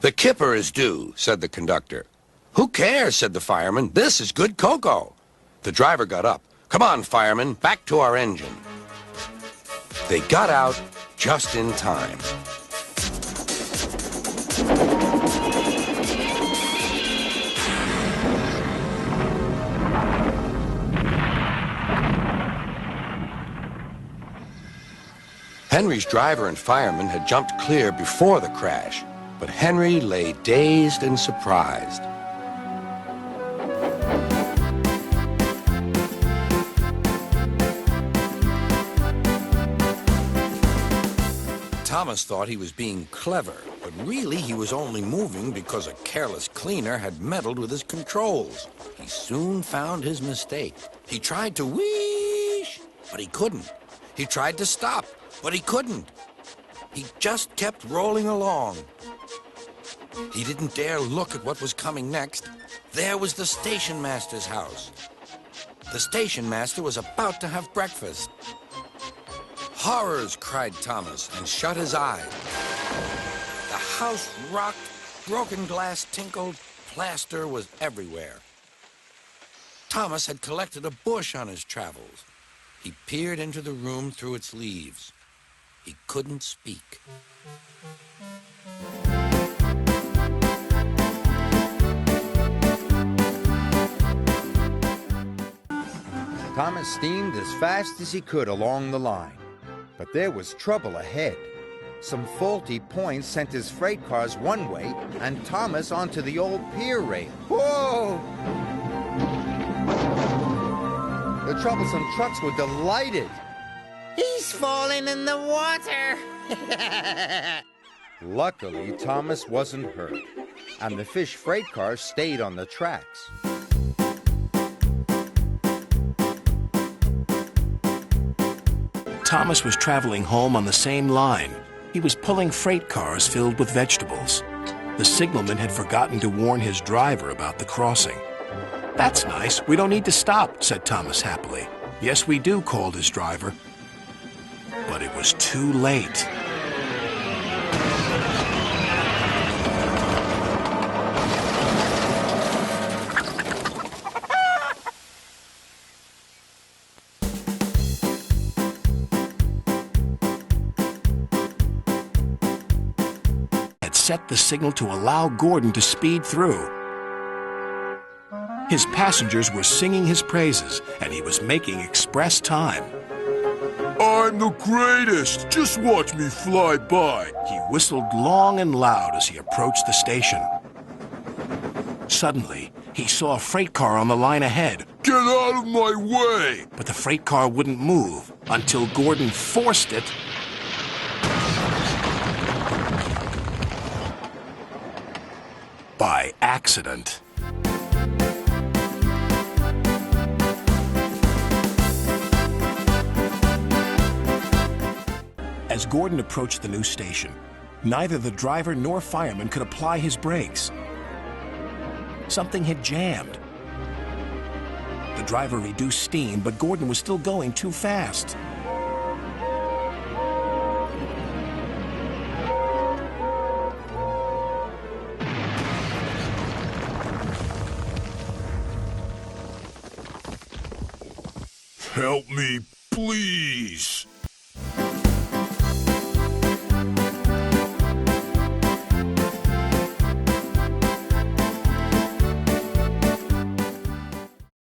"The kipper is due," said the conductor. "Who cares?" said the fireman. "This is good cocoa." The driver got up. "Come on, fireman, back to our engine." They got out just in time. Henry's driver and fireman had jumped clear before the crash, but Henry lay dazed and surprised. Thomas thought he was being clever, but really he was only moving because a careless cleaner had meddled with his controls. He soon found his mistake. He tried to whoosh, but he couldn't. He tried to stop, but he couldn't. He just kept rolling along. He didn't dare look at what was coming next. There was the station master's house. The station master was about to have breakfast. "Horrors!" cried Thomas, and shut his eyes. The house rocked, broken glass tinkled, plaster was everywhere. Thomas had collected a bush on his travels. He peered into the room through its leaves. He couldn't speak. Thomas steamed as fast as he could along the line. But there was trouble ahead. Some faulty points sent his freight cars one way and Thomas onto the old pier rail. Whoa! The troublesome trucks were delighted. He's falling in the water! Luckily, Thomas wasn't hurt, and the fish freight cars stayed on the tracks. Thomas was traveling home on the same line. He was pulling freight cars filled with vegetables. The signalman had forgotten to warn his driver about the crossing. "That's nice. We don't need to stop," said Thomas happily. "Yes, we do," called his driver. But it was too late. Set the signal to allow Gordon to speed through. His passengers were singing his praises, and he was making express time. "I'm the greatest! Just watch me fly by!" He whistled long and loud as he approached the station. Suddenly, he saw a freight car on the line ahead. "Get out of my way!" But the freight car wouldn't move until Gordon forced it by accident. As Gordon approached the new station, neither the driver nor fireman could apply his brakes. Something had jammed. The driver reduced steam, but Gordon was still going too fast. "Help me, please!"